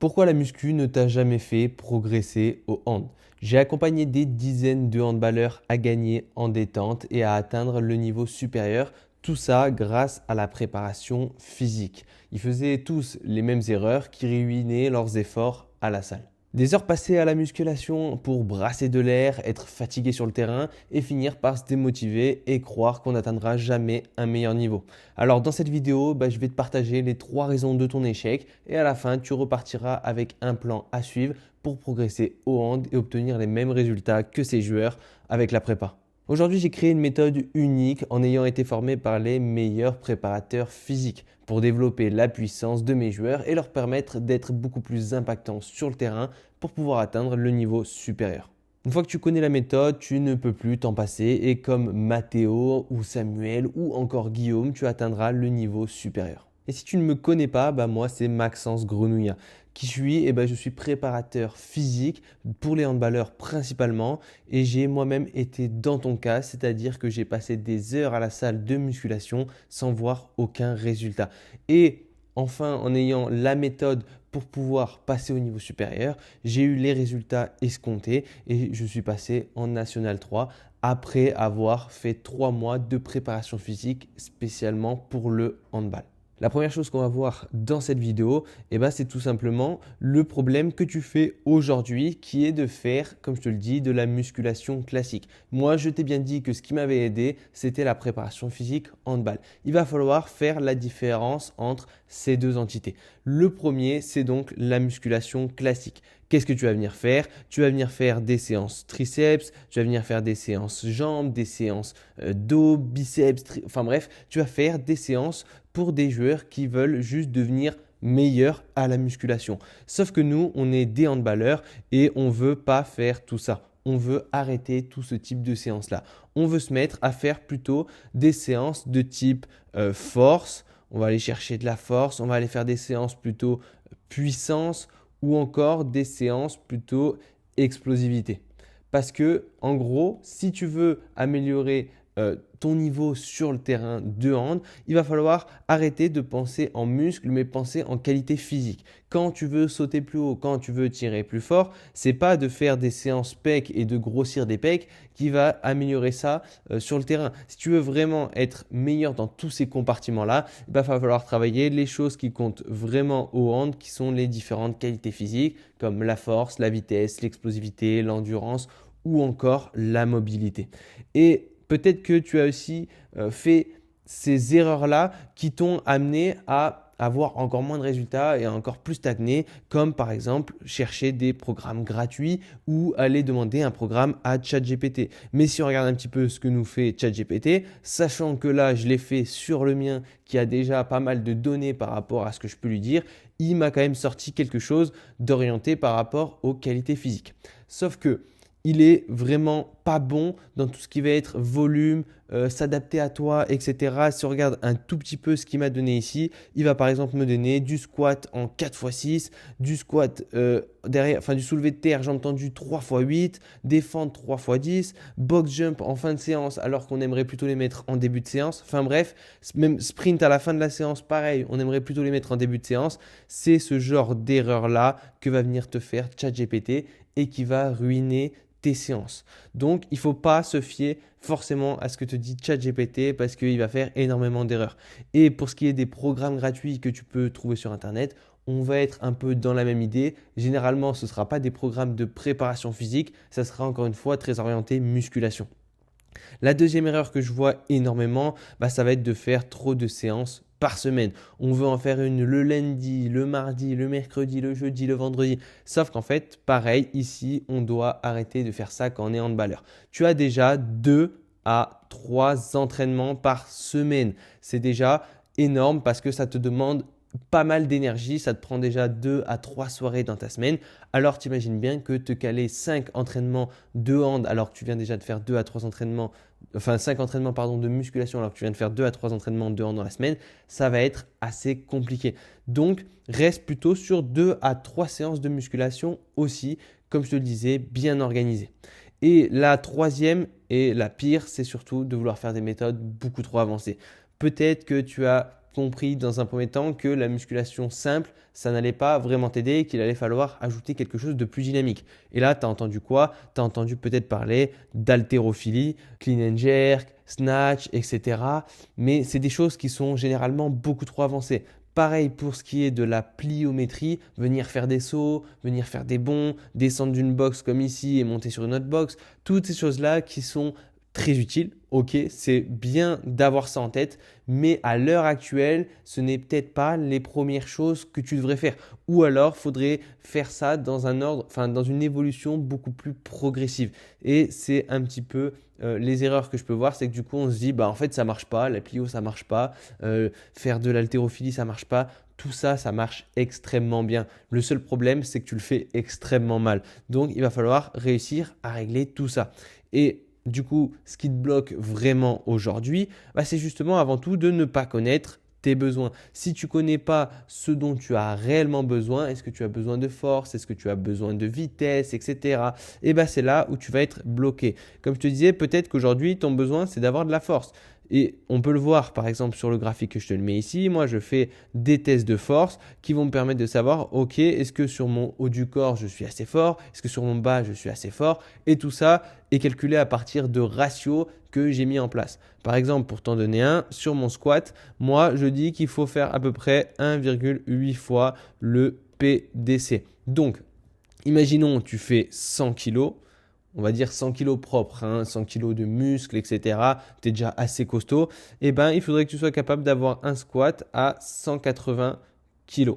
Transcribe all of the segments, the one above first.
Pourquoi la muscu ne t'a jamais fait progresser au hand? J'ai accompagné des dizaines de handballeurs à gagner en détente et à atteindre le niveau supérieur, tout ça grâce à la préparation physique. Ils faisaient tous les mêmes erreurs qui ruinaient leurs efforts à la salle. Des heures passées à la musculation pour brasser de l'air, être fatigué sur le terrain et finir par se démotiver et croire qu'on n'atteindra jamais un meilleur niveau. Alors dans cette vidéo, je vais te partager les 3 raisons de ton échec et à la fin, tu repartiras avec un plan à suivre pour progresser au hand et obtenir les mêmes résultats que ces joueurs avec la prépa. Aujourd'hui, j'ai créé une méthode unique en ayant été formé par les meilleurs préparateurs physiques pour développer la puissance de mes joueurs et leur permettre d'être beaucoup plus impactants sur le terrain pour pouvoir atteindre le niveau supérieur. Une fois que tu connais la méthode, tu ne peux plus t'en passer et comme Mathéo ou Samuel ou encore Guillaume, tu atteindras le niveau supérieur. Et si tu ne me connais pas, moi c'est Maxence Grenouillat. Qui je suis? Je suis préparateur physique pour les handballeurs principalement et j'ai moi-même été dans ton cas, c'est-à-dire que j'ai passé des heures à la salle de musculation sans voir aucun résultat. Et enfin, en ayant la méthode pour pouvoir passer au niveau supérieur, j'ai eu les résultats escomptés et je suis passé en National 3 après avoir fait 3 mois de préparation physique spécialement pour le handball. La première chose qu'on va voir dans cette vidéo, c'est tout simplement le problème que tu fais aujourd'hui qui est de faire, comme je te le dis, de la musculation classique. Moi, je t'ai bien dit que ce qui m'avait aidé, c'était la préparation physique handball. Il va falloir faire la différence entre ces deux entités. Le premier, c'est donc la musculation classique. Qu'est-ce que tu vas venir faire? Tu vas venir faire des séances triceps, tu vas venir faire des séances jambes, des séances dos, biceps, enfin bref, tu vas faire des séances pour des joueurs qui veulent juste devenir meilleurs à la musculation. Sauf que nous, on est des handballeurs et on ne veut pas faire tout ça. On veut arrêter tout ce type de séances-là. On veut se mettre à faire plutôt des séances de type force. On va aller chercher de la force. On va aller faire des séances plutôt puissance ou encore des séances plutôt explosivité. Parce que, en gros, si tu veux améliorer ton niveau sur le terrain de hand, il va falloir arrêter de penser en muscle, mais penser en qualité physique. Quand tu veux sauter plus haut, quand tu veux tirer plus fort, c'est pas de faire des séances pecs et de grossir des pecs qui va améliorer ça sur le terrain. Si tu veux vraiment être meilleur dans tous ces compartiments-là, il va falloir travailler les choses qui comptent vraiment au hand, qui sont les différentes qualités physiques, comme la force, la vitesse, l'explosivité, l'endurance ou encore la mobilité. Et peut-être que tu as aussi fait ces erreurs-là qui t'ont amené à avoir encore moins de résultats et à encore plus stagner, comme par exemple chercher des programmes gratuits ou aller demander un programme à ChatGPT. Mais si on regarde un petit peu ce que nous fait ChatGPT, sachant que là, je l'ai fait sur le mien qui a déjà pas mal de données par rapport à ce que je peux lui dire, il m'a quand même sorti quelque chose d'orienté par rapport aux qualités physiques. Sauf que il est vraiment pas bon dans tout ce qui va être volume, s'adapter à toi, etc. Si on regarde un tout petit peu ce qu'il m'a donné ici, il va par exemple me donner du squat en 4x6, du squat derrière, enfin du soulevé de terre, jambes tendues 3x8, défendre 3x10, box jump en fin de séance alors qu'on aimerait plutôt les mettre en début de séance. Enfin bref, même sprint à la fin de la séance, pareil, on aimerait plutôt les mettre en début de séance. C'est ce genre d'erreur-là que va venir te faire ChatGPT et qui va ruiner tes séances. Donc, il ne faut pas se fier forcément à ce que te dit ChatGPT parce qu'il va faire énormément d'erreurs. Et pour ce qui est des programmes gratuits que tu peux trouver sur Internet, on va être un peu dans la même idée. Généralement, ce ne sera pas des programmes de préparation physique, ça sera encore une fois très orienté musculation. La deuxième erreur que je vois énormément, ça va être de faire trop de séances par semaine. On veut en faire une le lundi, le mardi, le mercredi, le jeudi, le vendredi. Sauf qu'en fait, pareil, ici, on doit arrêter de faire ça quand on est handballeur. Tu as déjà 2 à 3 entraînements par semaine. C'est déjà énorme parce que ça te demande pas mal d'énergie, ça te prend déjà 2 à 3 soirées dans ta semaine. Alors tu imagines bien que te caler 5 entraînements de hand alors que tu viens déjà de faire 2 à 3 entraînements, enfin 5 entraînements de musculation alors que tu viens de faire 2 à 3 entraînements de hand dans la semaine, ça va être assez compliqué. Donc reste plutôt sur 2 à 3 séances de musculation aussi, comme je te le disais, bien organisées. Et la troisième et la pire, c'est surtout de vouloir faire des méthodes beaucoup trop avancées. Peut-être que tu as compris dans un premier temps que la musculation simple, ça n'allait pas vraiment t'aider et qu'il allait falloir ajouter quelque chose de plus dynamique. Et là, tu as entendu quoi? Tu as entendu peut-être parler d'haltérophilie, clean and jerk, snatch, etc. Mais c'est des choses qui sont généralement beaucoup trop avancées. Pareil pour ce qui est de la pliométrie, venir faire des sauts, venir faire des bonds, descendre d'une box comme ici et monter sur une autre box. Toutes ces choses-là qui sont très utiles. Ok, c'est bien d'avoir ça en tête, mais à l'heure actuelle, ce n'est peut-être pas les premières choses que tu devrais faire. Ou alors, il faudrait faire ça dans un ordre, enfin dans une évolution beaucoup plus progressive. Et c'est un petit peu les erreurs que je peux voir, c'est que du coup, on se dit, bah en fait, ça marche pas, la plio, ça marche pas, faire de l'haltérophilie, ça marche pas. Tout ça, ça marche extrêmement bien. Le seul problème, c'est que tu le fais extrêmement mal. Donc, il va falloir réussir à régler tout ça. Et du coup, ce qui te bloque vraiment aujourd'hui, c'est justement avant tout de ne pas connaître tes besoins. Si tu ne connais pas ce dont tu as réellement besoin, est-ce que tu as besoin de force, est-ce que tu as besoin de vitesse, etc. Et c'est là où tu vas être bloqué. Comme je te disais, peut-être qu'aujourd'hui, ton besoin, c'est d'avoir de la force. Et on peut le voir par exemple sur le graphique que je te le mets ici. Moi, je fais des tests de force qui vont me permettre de savoir, ok, est-ce que sur mon haut du corps, je suis assez fort? Est-ce que sur mon bas, je suis assez fort? Et tout ça est calculé à partir de ratios que j'ai mis en place. Par exemple, pour t'en donner un, sur mon squat, moi, je dis qu'il faut faire à peu près 1,8 fois le PDC. Donc, imaginons, tu fais 100 kg. On va dire 100 kg propres, 100 kg de muscles, etc. Tu es déjà assez costaud. Il faudrait que tu sois capable d'avoir un squat à 180 kg.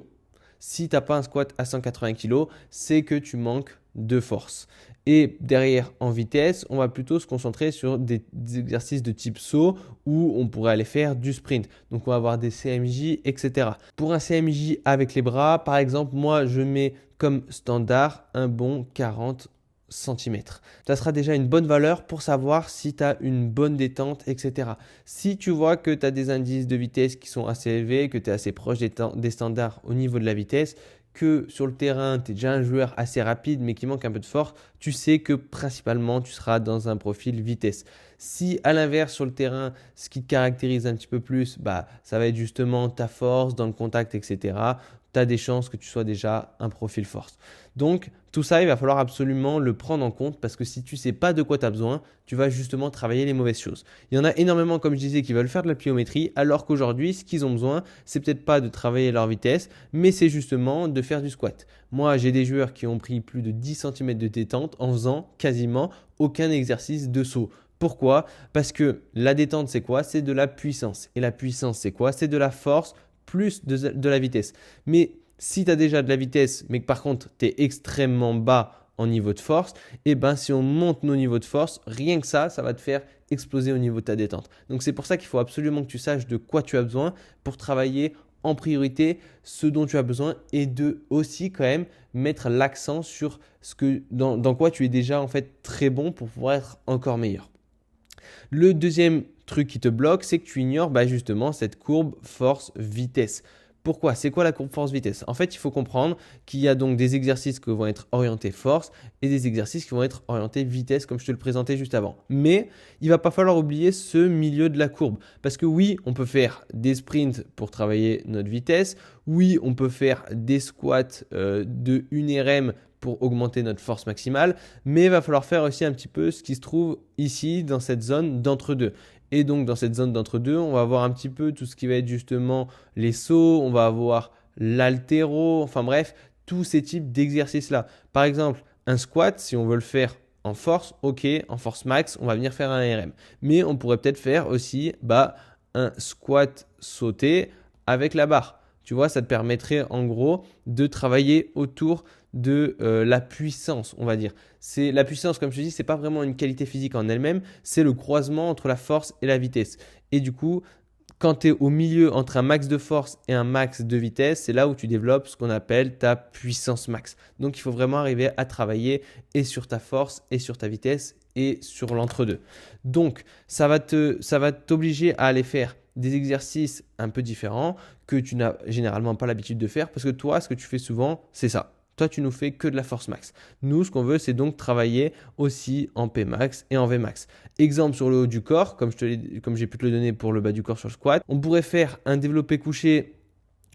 Si tu n'as pas un squat à 180 kg, c'est que tu manques de force. Et derrière, en vitesse, on va plutôt se concentrer sur des exercices de type saut où on pourrait aller faire du sprint. Donc, on va avoir des CMJ, etc. Pour un CMJ avec les bras, par exemple, moi, je mets comme standard un bon 40 centimètres. Ça sera déjà une bonne valeur pour savoir si tu as une bonne détente, etc. Si tu vois que tu as des indices de vitesse qui sont assez élevés, que tu es assez proche des standards au niveau de la vitesse, que sur le terrain, tu es déjà un joueur assez rapide mais qui manque un peu de force, tu sais que principalement, tu seras dans un profil vitesse. Si à l'inverse, sur le terrain, ce qui te caractérise un petit peu plus, ça va être justement ta force dans le contact, etc., tu as des chances que tu sois déjà un profil force. Donc, tout ça, il va falloir absolument le prendre en compte parce que si tu ne sais pas de quoi tu as besoin, tu vas justement travailler les mauvaises choses. Il y en a énormément, comme je disais, qui veulent faire de la pliométrie alors qu'aujourd'hui, ce qu'ils ont besoin, c'est peut-être pas de travailler leur vitesse, mais c'est justement de faire du squat. Moi, j'ai des joueurs qui ont pris plus de 10 cm de détente en faisant quasiment aucun exercice de saut. Pourquoi? Parce que la détente, c'est quoi? C'est de la puissance. Et la puissance, c'est quoi? C'est de la force plus de la vitesse. Mais si tu as déjà de la vitesse, mais que par contre, tu es extrêmement bas en niveau de force, si on monte nos niveaux de force, rien que ça va te faire exploser au niveau de ta détente. Donc, c'est pour ça qu'il faut absolument que tu saches de quoi tu as besoin pour travailler en priorité ce dont tu as besoin et de aussi quand même mettre l'accent sur dans quoi tu es déjà en fait très bon pour pouvoir être encore meilleur. Le deuxième truc qui te bloque, c'est que tu ignores justement cette courbe force-vitesse. Pourquoi? C'est quoi la courbe force-vitesse? En fait, il faut comprendre qu'il y a donc des exercices qui vont être orientés force et des exercices qui vont être orientés vitesse, comme je te le présentais juste avant. Mais il ne va pas falloir oublier ce milieu de la courbe. Parce que oui, on peut faire des sprints pour travailler notre vitesse. Oui, on peut faire des squats de 1 RM pour augmenter notre force maximale. Mais il va falloir faire aussi un petit peu ce qui se trouve ici, dans cette zone d'entre-deux. Et donc, dans cette zone d'entre-deux, on va avoir un petit peu tout ce qui va être justement les sauts, on va avoir l'haltéro, enfin bref, tous ces types d'exercices-là. Par exemple, un squat, si on veut le faire en force, ok, en force max, on va venir faire un RM. Mais on pourrait peut-être faire aussi un squat sauté avec la barre. Tu vois, ça te permettrait en gros de travailler autour de la puissance, on va dire. C'est la puissance, comme je te dis, c'est pas vraiment une qualité physique en elle-même, c'est le croisement entre la force et la vitesse. Et du coup, quand tu es au milieu entre un max de force et un max de vitesse, c'est là où tu développes ce qu'on appelle ta puissance max. Donc, il faut vraiment arriver à travailler et sur ta force et sur ta vitesse et sur l'entre-deux. Donc, ça va t'obliger à aller faire des exercices un peu différents que tu n'as généralement pas l'habitude de faire parce que toi, ce que tu fais souvent, c'est ça. Toi, tu nous fais que de la force max. Nous, ce qu'on veut, c'est donc travailler aussi en P max et en V max. Exemple sur le haut du corps, comme j'ai pu te le donner pour le bas du corps sur le squat, on pourrait faire un développé couché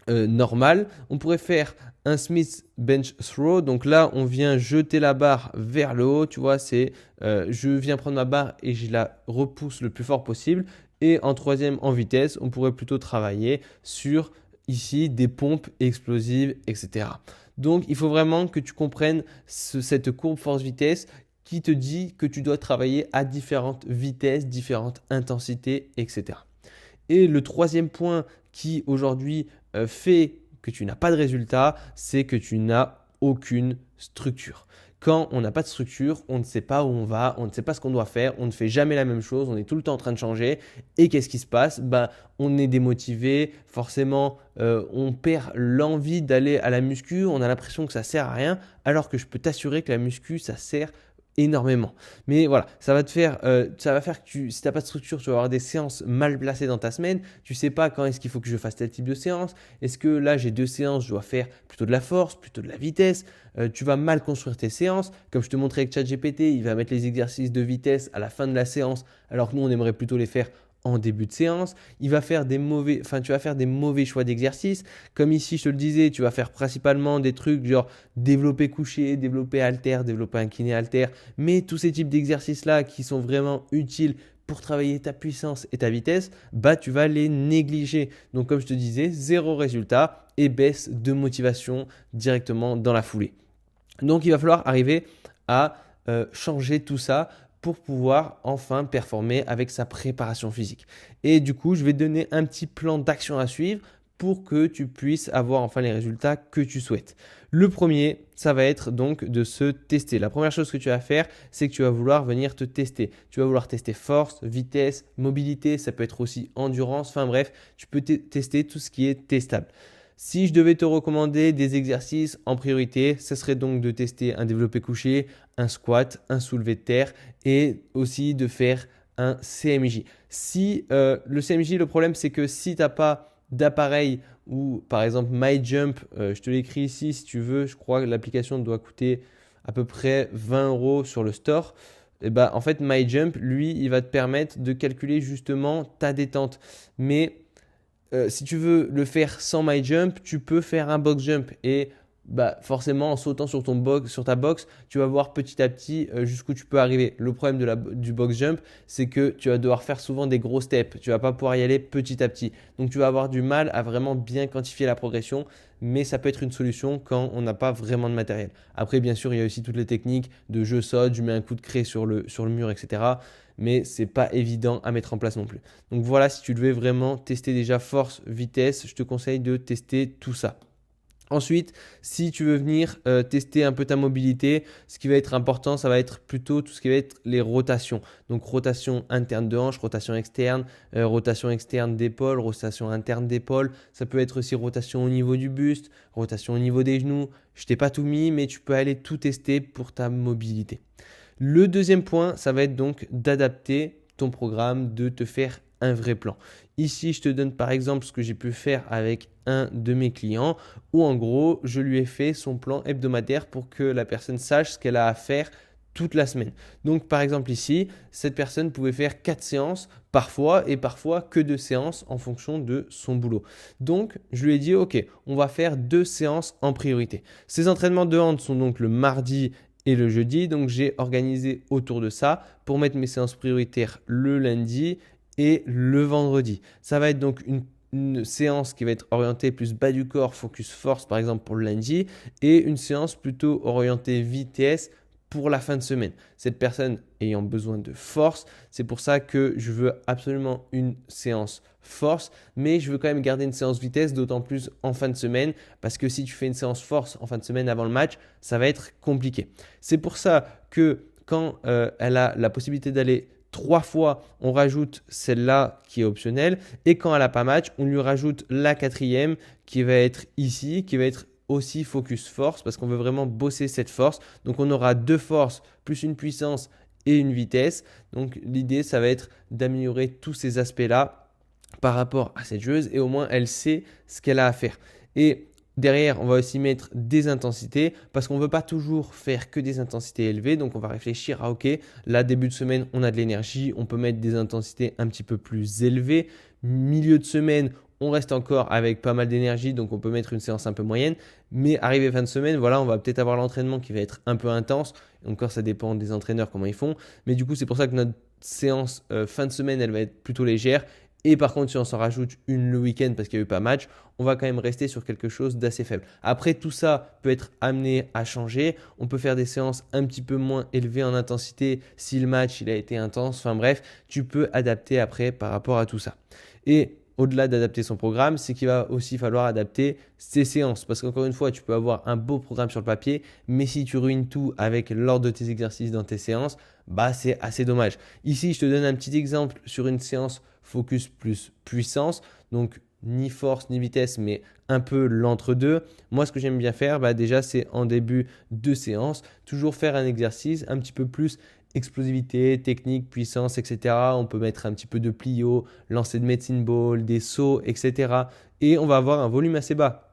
normal. On pourrait faire un Smith bench throw. Donc là, on vient jeter la barre vers le haut. Tu vois, je viens prendre ma barre et je la repousse le plus fort possible. Et en troisième, en vitesse, on pourrait plutôt travailler sur ici des pompes explosives, etc. Donc, il faut vraiment que tu comprennes cette courbe force-vitesse qui te dit que tu dois travailler à différentes vitesses, différentes intensités, etc. Et le troisième point qui aujourd'hui fait que tu n'as pas de résultat, c'est que tu n'as aucune structure. Quand on n'a pas de structure, on ne sait pas où on va, on ne sait pas ce qu'on doit faire, on ne fait jamais la même chose, on est tout le temps en train de changer. Et qu'est-ce qui se passe? On est démotivé, forcément, on perd l'envie d'aller à la muscu, on a l'impression que ça sert à rien, alors que je peux t'assurer que la muscu, ça sert énormément. Mais voilà, ça va faire que si tu n'as pas de structure, tu vas avoir des séances mal placées dans ta semaine. Tu ne sais pas quand est-ce qu'il faut que je fasse tel type de séance. Est-ce que là, j'ai 2 séances, je dois faire plutôt de la force, plutôt de la vitesse. Tu vas mal construire tes séances. Comme je te montrais avec ChatGPT, il va mettre les exercices de vitesse à la fin de la séance, alors que nous, on aimerait plutôt les faire en début de séance. Tu vas faire des mauvais choix d'exercice. Comme ici, je te le disais, tu vas faire principalement des trucs genre développer couché, développer haltère, développer incliné haltère. Mais tous ces types d'exercices-là qui sont vraiment utiles pour travailler ta puissance et ta vitesse, tu vas les négliger. Donc comme je te disais, zéro résultat et baisse de motivation directement dans la foulée. Donc il va falloir arriver à changer tout ça pour pouvoir enfin performer avec sa préparation physique. Et du coup, je vais te donner un petit plan d'action à suivre pour que tu puisses avoir enfin les résultats que tu souhaites. Le premier, ça va être donc de se tester. La première chose que tu vas faire, c'est que tu vas vouloir venir te tester. Tu vas vouloir tester force, vitesse, mobilité, ça peut être aussi endurance, enfin bref, tu peux tester tout ce qui est testable. Si je devais te recommander des exercices en priorité, ce serait donc de tester un développé couché, un squat, un soulevé de terre et aussi de faire un CMJ. Le CMJ, le problème, c'est que si tu n'as pas d'appareil ou par exemple MyJump, je te l'écris ici si tu veux, je crois que l'application doit coûter à peu près 20 € sur le store. Et en fait, MyJump, lui, il va te permettre de calculer justement ta détente. Mais si tu veux le faire sans MyJump, tu peux faire un box jump et forcément en sautant sur ta box, tu vas voir petit à petit jusqu'où tu peux arriver. Le problème du box jump, c'est que tu vas devoir faire souvent des gros steps. Tu vas pas pouvoir y aller petit à petit. Donc tu vas avoir du mal à vraiment bien quantifier la progression, mais ça peut être une solution quand on n'a pas vraiment de matériel. Après, bien sûr, il y a aussi toutes les techniques de je saute, je mets un coup de craie sur le mur, etc. Mais ce n'est pas évident à mettre en place non plus. Donc voilà, si tu devais vraiment tester déjà force, vitesse, je te conseille de tester tout ça. Ensuite, si tu veux venir tester un peu ta mobilité, ce qui va être important, ça va être plutôt tout ce qui va être les rotations. Donc rotation interne de hanche, rotation externe d'épaule, rotation interne d'épaule. Ça peut être aussi rotation au niveau du buste, rotation au niveau des genoux. Je t'ai pas tout mis, mais tu peux aller tout tester pour ta mobilité. Le deuxième point, ça va être donc d'adapter ton programme, de te faire un vrai plan. Ici, je te donne par exemple ce que j'ai pu faire avec un de mes clients où en gros, je lui ai fait son plan hebdomadaire pour que la personne sache ce qu'elle a à faire toute la semaine. Donc par exemple ici, cette personne pouvait faire 4 séances parfois et parfois que 2 séances en fonction de son boulot. Donc je lui ai dit ok, on va faire 2 séances en priorité. Ces entraînements de hanches sont donc le mardi et le jeudi, donc j'ai organisé autour de ça pour mettre mes séances prioritaires le lundi et le vendredi. Ça va être donc une séance qui va être orientée plus bas du corps, focus force par exemple pour le lundi, et une séance plutôt orientée vitesse pour la fin de semaine. Cette personne ayant besoin de force, c'est pour ça que je veux absolument une séance force, mais je veux quand même garder une séance vitesse, d'autant plus en fin de semaine, parce que si tu fais une séance force en fin de semaine avant le match, ça va être compliqué. C'est pour ça que quand elle a la possibilité d'aller 3 fois, on rajoute celle-là qui est optionnelle, et quand elle n'a pas match, on lui rajoute la 4e qui va être ici, qui va être aussi focus force parce qu'on veut vraiment bosser cette force. Donc on aura 2 forces plus une puissance et une vitesse. Donc l'idée, ça va être d'améliorer tous ces aspects-là par rapport à cette joueuse et au moins elle sait ce qu'elle a à faire. Et Derrière, on va aussi mettre des intensités parce qu'on ne veut pas toujours faire que des intensités élevées. Donc, on va réfléchir à, OK, là, début de semaine, on a de l'énergie, on peut mettre des intensités un petit peu plus élevées. Milieu de semaine, on reste encore avec pas mal d'énergie, donc on peut mettre une séance un peu moyenne. Mais arrivé fin de semaine, voilà, on va peut-être avoir l'entraînement qui va être un peu intense. Encore, ça dépend des entraîneurs, comment ils font. Mais du coup, c'est pour ça que notre séance fin de semaine, elle va être plutôt légère. Et par contre, si on s'en rajoute une le week-end parce qu'il n'y a eu pas match, on va quand même rester sur quelque chose d'assez faible. Après, tout ça peut être amené à changer. On peut faire des séances un petit peu moins élevées en intensité si le match il a été intense. Enfin bref, tu peux adapter après par rapport à tout ça. Et au-delà d'adapter son programme, c'est qu'il va aussi falloir adapter ses séances. Parce qu'encore une fois, tu peux avoir un beau programme sur le papier, mais si tu ruines tout avec l'ordre de tes exercices dans tes séances, bah c'est assez dommage. Ici, je te donne un petit exemple sur une séance focus plus puissance. Donc, ni force ni vitesse, mais un peu l'entre-deux. Moi, ce que j'aime bien faire, déjà, c'est en début de séance, toujours faire un exercice un petit peu plus explosivité, technique, puissance, etc. On peut mettre un petit peu de plio, lancer de medicine ball, des sauts, etc. Et on va avoir un volume assez bas.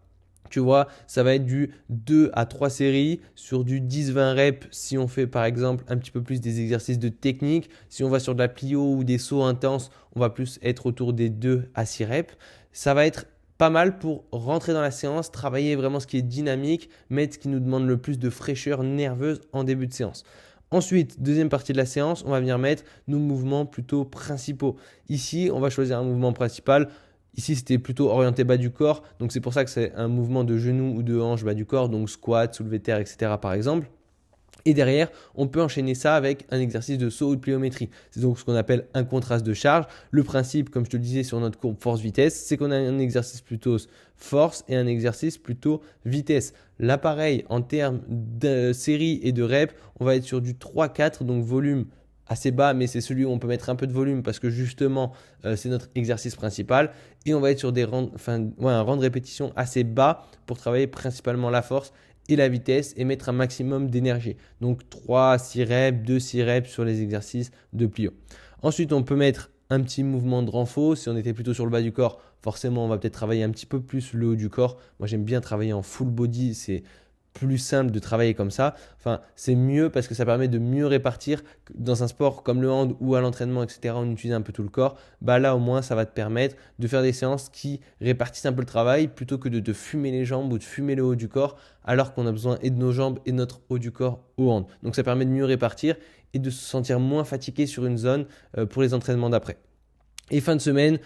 Tu vois, ça va être du 2 à 3 séries sur du 10-20 reps si on fait par exemple un petit peu plus des exercices de technique. Si on va sur de la plio ou des sauts intenses, on va plus être autour des 2 à 6 reps. Ça va être pas mal pour rentrer dans la séance, travailler vraiment ce qui est dynamique, mettre ce qui nous demande le plus de fraîcheur nerveuse en début de séance. Ensuite, deuxième partie de la séance, on va venir mettre nos mouvements plutôt principaux. Ici, on va choisir un mouvement principal. Ici, c'était plutôt orienté bas du corps. Donc, c'est pour ça que c'est un mouvement de genou ou de hanche bas du corps. Donc, squat, soulevé de terre, etc. par exemple. Et derrière, on peut enchaîner ça avec un exercice de saut ou de pliométrie. C'est donc ce qu'on appelle un contraste de charge. Le principe, comme je te le disais sur notre courbe force-vitesse, c'est qu'on a un exercice plutôt force et un exercice plutôt vitesse. L'appareil, en termes de série et de reps, on va être sur du 3-4, donc volume assez bas, mais c'est celui où on peut mettre un peu de volume parce que justement, c'est notre exercice principal. Et on va être sur un rang de répétition assez bas pour travailler principalement la force et la vitesse et mettre un maximum d'énergie. Donc 3, 6 reps, 2, 6 reps sur les exercices de plio. Ensuite, on peut mettre un petit mouvement de renfort. Si on était plutôt sur le bas du corps, forcément, on va peut-être travailler un petit peu plus le haut du corps. Moi, j'aime bien travailler en full body. C'est plus simple de travailler comme ça. Enfin, c'est mieux parce que ça permet de mieux répartir dans un sport comme le hand ou à l'entraînement, etc. On utilise un peu tout le corps. Là, au moins, ça va te permettre de faire des séances qui répartissent un peu le travail plutôt que de te fumer les jambes ou de fumer le haut du corps alors qu'on a besoin et de nos jambes et de notre haut du corps au hand. Donc, ça permet de mieux répartir et de se sentir moins fatigué sur une zone pour les entraînements d'après. Et fin de séance,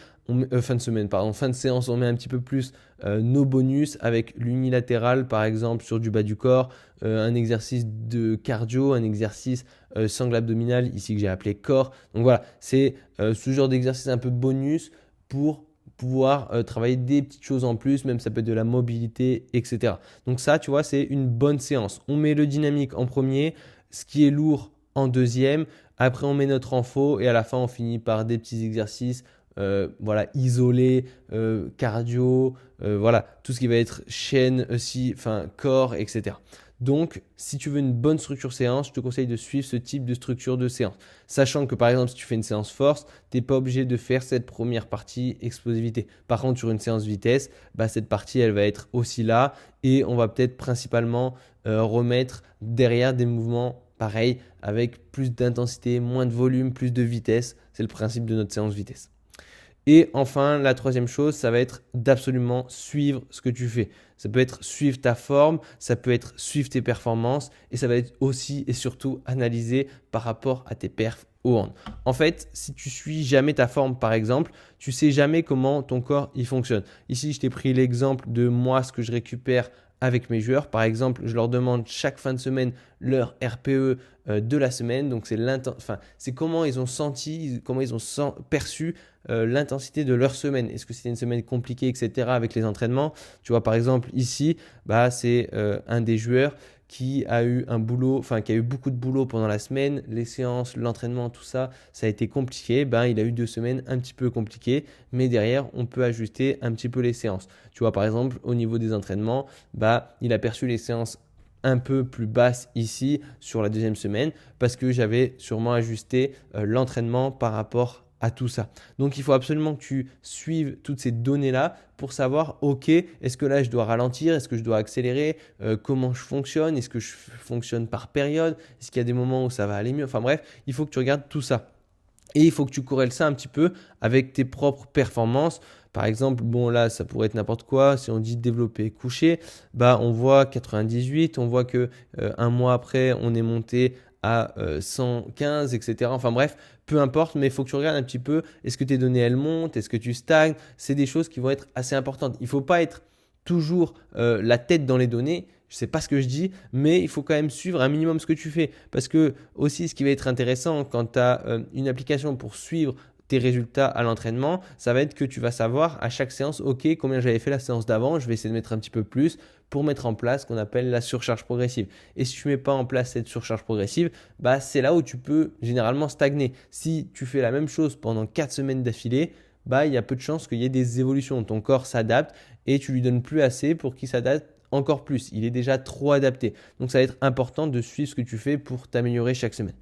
on met un petit peu plus nos bonus avec l'unilatéral, par exemple, sur du bas du corps, un exercice de cardio, un exercice sangle abdominal, ici que j'ai appelé corps. Donc voilà, c'est ce genre d'exercice un peu bonus pour pouvoir travailler des petites choses en plus, même ça peut être de la mobilité, etc. Donc ça, tu vois, c'est une bonne séance. On met le dynamique en premier, ce qui est lourd en deuxième. Après, on met notre renfort et à la fin, on finit par des petits exercices isolés, cardio, voilà, tout ce qui va être chaîne aussi, corps, etc. Donc, si tu veux une bonne structure séance, je te conseille de suivre ce type de structure de séance. Sachant que par exemple, si tu fais une séance force, tu n'es pas obligé de faire cette première partie explosivité. Par contre, sur une séance vitesse, cette partie, elle va être aussi là et on va peut-être principalement remettre derrière des mouvements pareil, avec plus d'intensité, moins de volume, plus de vitesse. C'est le principe de notre séance vitesse. Et enfin, la troisième chose, ça va être d'absolument suivre ce que tu fais. Ça peut être suivre ta forme, ça peut être suivre tes performances et ça va être aussi et surtout analyser par rapport à tes perfs au hand. En fait, si tu suis jamais ta forme par exemple, tu sais jamais comment ton corps il fonctionne. Ici, je t'ai pris l'exemple de moi, ce que je récupère avec mes joueurs. Par exemple, je leur demande chaque fin de semaine leur RPE de la semaine. Donc, c'est comment ils ont senti, comment ils ont perçu l'intensité de leur semaine. Est-ce que c'était une semaine compliquée, etc. avec les entraînements? Tu vois, par exemple, ici, c'est un des joueurs qui a eu qui a eu beaucoup de boulot pendant la semaine, les séances, l'entraînement, tout ça, ça a été compliqué. Il a eu 2 semaines un petit peu compliquées, mais derrière, on peut ajuster un petit peu les séances. Tu vois, par exemple, au niveau des entraînements, il a perçu les séances un peu plus basses ici sur la deuxième semaine parce que j'avais sûrement ajusté l'entraînement par rapport à tout ça. Donc, il faut absolument que tu suives toutes ces données-là pour savoir, OK, est-ce que là, je dois ralentir? Est-ce que je dois accélérer? Comment je fonctionne? Est-ce que je fonctionne par période? Est-ce qu'il y a des moments où ça va aller mieux? Enfin bref, il faut que tu regardes tout ça. Et il faut que tu corrèles ça un petit peu avec tes propres performances. Par exemple, bon là, ça pourrait être n'importe quoi. Si on dit développer couché, bah on voit 98, on voit que un mois après, on est monté à 115, etc. Enfin bref, peu importe, mais il faut que tu regardes un petit peu. Est-ce que tes données elles montent? Est-ce que tu stagnes? C'est des choses qui vont être assez importantes. Il ne faut pas être toujours la tête dans les données. Je ne sais pas ce que je dis, mais il faut quand même suivre un minimum ce que tu fais. Parce que aussi, ce qui va être intéressant quand tu as une application pour suivre tes résultats à l'entraînement, ça va être que tu vas savoir à chaque séance, OK, combien j'avais fait la séance d'avant, je vais essayer de mettre un petit peu plus pour mettre en place ce qu'on appelle la surcharge progressive. Et si tu ne mets pas en place cette surcharge progressive, bah, c'est là où tu peux généralement stagner. Si tu fais la même chose pendant 4 semaines d'affilée, bah, il y a peu de chances qu'il y ait des évolutions. Ton corps s'adapte et tu lui donnes plus assez pour qu'il s'adapte encore plus. Il est déjà trop adapté. Donc, ça va être important de suivre ce que tu fais pour t'améliorer chaque semaine.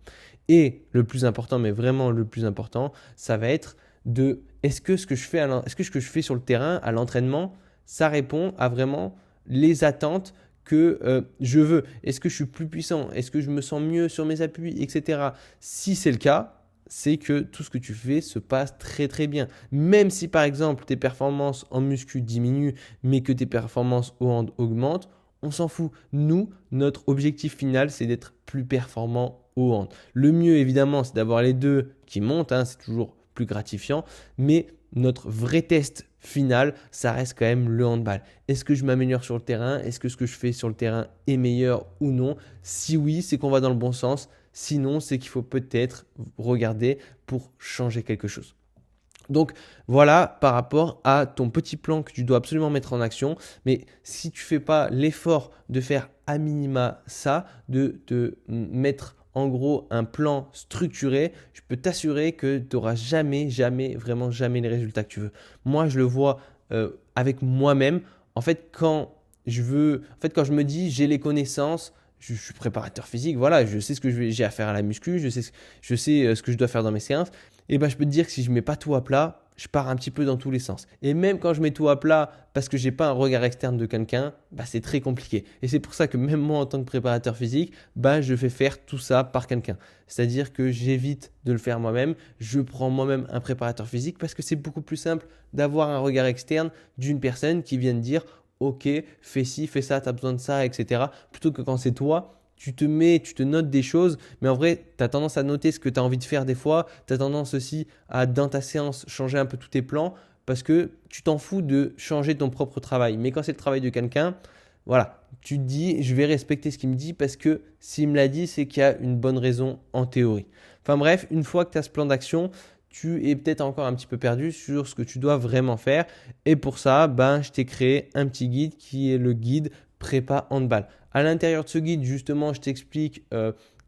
Et le plus important, mais vraiment le plus important, ça va être de est-ce que ce que je fais sur le terrain, à l'entraînement, ça répond à vraiment les attentes que je veux. Est-ce que je suis plus puissant? Est-ce que je me sens mieux sur mes appuis, etc. Si c'est le cas, c'est que tout ce que tu fais se passe très très bien. Même si par exemple tes performances en muscu diminuent, mais que tes performances au hand augmentent, on s'en fout. Nous, notre objectif final, c'est d'être plus performant au hand. Le mieux évidemment, c'est d'avoir les deux qui montent, hein, c'est toujours plus gratifiant, mais notre vrai test final, ça reste quand même le handball. Est-ce que je m'améliore sur le terrain? Est-ce que ce que je fais sur le terrain est meilleur ou non? Si oui, c'est qu'on va dans le bon sens. Sinon, c'est qu'il faut peut-être regarder pour changer quelque chose. Donc voilà par rapport à ton petit plan que tu dois absolument mettre en action. Mais si tu ne fais pas l'effort de faire à minima ça, de te mettre en gros un plan structuré, je peux t'assurer que tu n'auras jamais, vraiment jamais les résultats que tu veux. Moi, je le vois avec moi-même. En fait, quand je me dis j'ai les connaissances, je suis préparateur physique, voilà, je sais ce que j'ai à faire à la muscu, je sais ce que je dois faire dans mes séances. Et ben, je peux te dire que si je ne mets pas tout à plat, je pars un petit peu dans tous les sens. Et même quand je mets tout à plat parce que je n'ai pas un regard externe de quelqu'un, bah, c'est très compliqué. Et c'est pour ça que même moi en tant que préparateur physique, bah, je fais faire tout ça par quelqu'un. C'est-à-dire que j'évite de le faire moi-même. Je prends moi-même un préparateur physique parce que c'est beaucoup plus simple d'avoir un regard externe d'une personne qui vient de dire OK, fais ci, fais ça, tu as besoin de ça, etc. Plutôt que quand c'est toi, tu te notes des choses, mais en vrai, tu as tendance à noter ce que tu as envie de faire des fois. Tu as tendance aussi à, dans ta séance, changer un peu tous tes plans parce que tu t'en fous de changer ton propre travail. Mais quand c'est le travail de quelqu'un, voilà, tu te dis, je vais respecter ce qu'il me dit parce que s'il me l'a dit, c'est qu'il y a une bonne raison en théorie. Enfin bref, une fois que tu as ce plan d'action, tu es peut-être encore un petit peu perdu sur ce que tu dois vraiment faire. Et pour ça, ben, je t'ai créé un petit guide qui est le guide prépa handball. À l'intérieur de ce guide, justement, je t'explique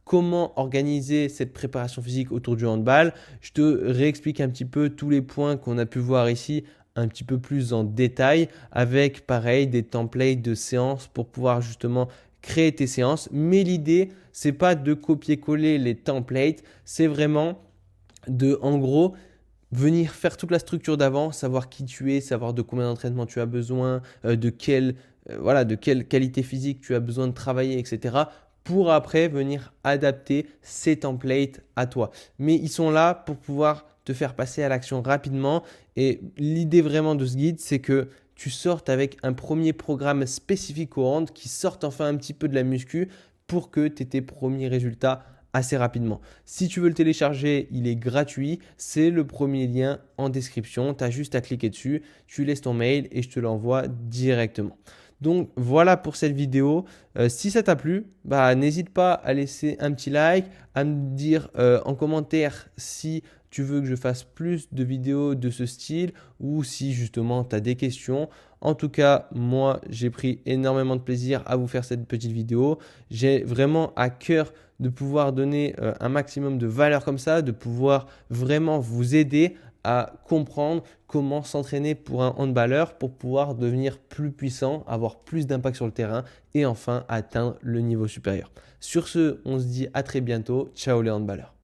comment organiser cette préparation physique autour du handball. Je te réexplique un petit peu tous les points qu'on a pu voir ici un petit peu plus en détail avec pareil des templates de séances pour pouvoir justement créer tes séances. Mais l'idée, c'est pas de copier-coller les templates, c'est vraiment de, en gros, venir faire toute la structure d'avant, savoir qui tu es, savoir de combien d'entraînement tu as besoin, de quelle qualité physique tu as besoin de travailler, etc. pour après venir adapter ces templates à toi. Mais ils sont là pour pouvoir te faire passer à l'action rapidement. Et l'idée vraiment de ce guide, c'est que tu sortes avec un premier programme spécifique au hand qui sorte enfin un petit peu de la muscu pour que tu aies tes premiers résultats assez rapidement. Si tu veux le télécharger, il est gratuit. C'est le premier lien en description. Tu as juste à cliquer dessus, tu laisses ton mail et je te l'envoie directement. Donc voilà pour cette vidéo. Si ça t'a plu, bah, n'hésite pas à laisser un petit like, à me dire en commentaire si tu veux que je fasse plus de vidéos de ce style ou si justement tu as des questions. En tout cas, moi, j'ai pris énormément de plaisir à vous faire cette petite vidéo. J'ai vraiment à cœur de pouvoir donner un maximum de valeur comme ça, de pouvoir vraiment vous aider à comprendre comment s'entraîner pour un handballeur pour pouvoir devenir plus puissant, avoir plus d'impact sur le terrain et enfin atteindre le niveau supérieur. Sur ce, on se dit à très bientôt. Ciao les handballeurs.